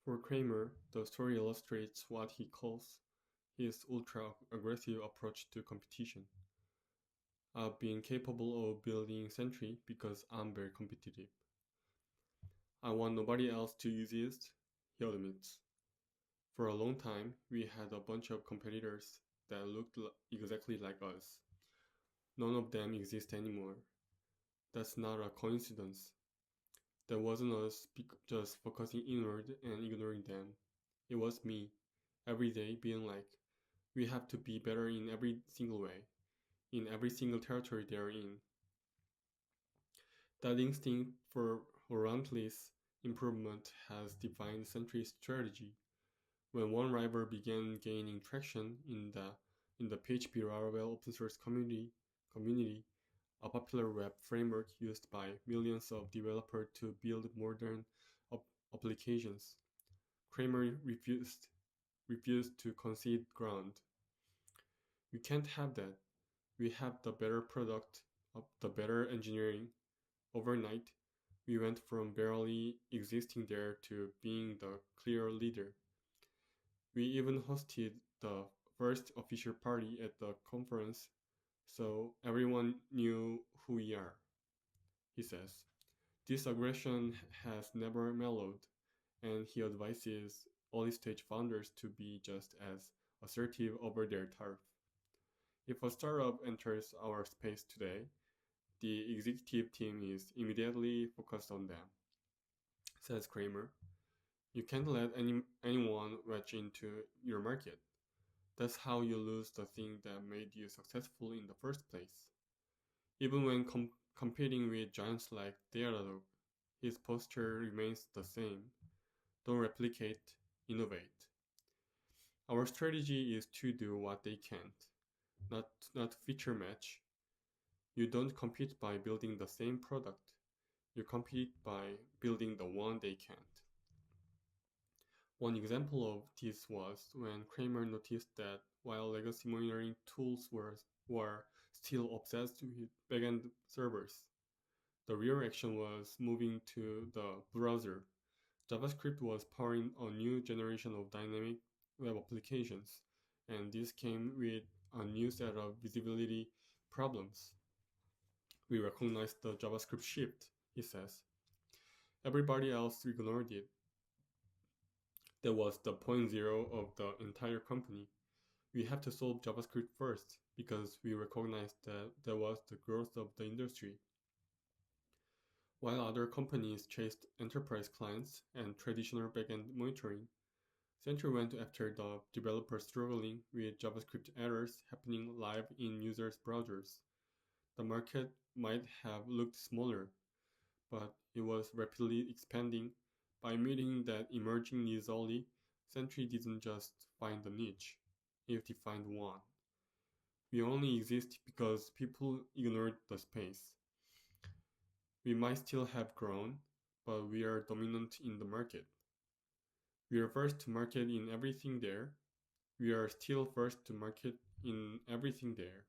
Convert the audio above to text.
For Kramer, the story illustrates what he calls his ultra-aggressive approach to competition. I've been capable of building Sentry because I'm very competitive. I want nobody else to exist, he admits. For a long time, we had a bunch of competitors that looked exactly like us. None of them exist anymore. That's not a coincidence. That wasn't us just focusing inward and ignoring them. It was me, every day being like, we have to be better in every single way, in every single territory they're in. That instinct for relentless improvement has defined Sentry's strategy. When one rival began gaining traction in the PHP Laravel open source community, a popular web framework used by millions of developers to build modern applications, Kramer refused to concede ground. We can't have that. We have the better product, the better engineering. Overnight, we went from barely existing there to being the clear leader. We even hosted the first official party at the conference, so everyone knew who we are, he says. This aggression has never mellowed, and he advises early stage founders to be just as assertive over their turf. If a startup enters our space today, the executive team is immediately focused on them, says Kramer. You can't let anyone wedge into your market. That's how you lose the thing that made you successful in the first place. Even when competing with giants like Datadog, his posture remains the same. Don't replicate, innovate. Our strategy is to do what they can't, not feature match. You don't compete by building the same product. You compete by building the one they can't. One example of this was when Kramer noticed that while legacy monitoring tools were still obsessed with backend servers, the real action was moving to the browser. JavaScript was powering a new generation of dynamic web applications, and this came with a new set of visibility problems. We recognized the JavaScript shift, he says. Everybody else ignored it. That was the point zero of the entire company. We have to solve JavaScript first because we recognized that that was the growth of the industry. While other companies chased enterprise clients and traditional backend monitoring, Sentry went after the developers struggling with JavaScript errors happening live in users' browsers. The market might have looked smaller, but it was rapidly expanding. By meeting that emerging needs early, Sentry didn't just find a niche, it defined one. We only exist because people ignored the space. We might still have grown, but we are dominant in the market. We are first to market in everything there. We are still first to market in everything there.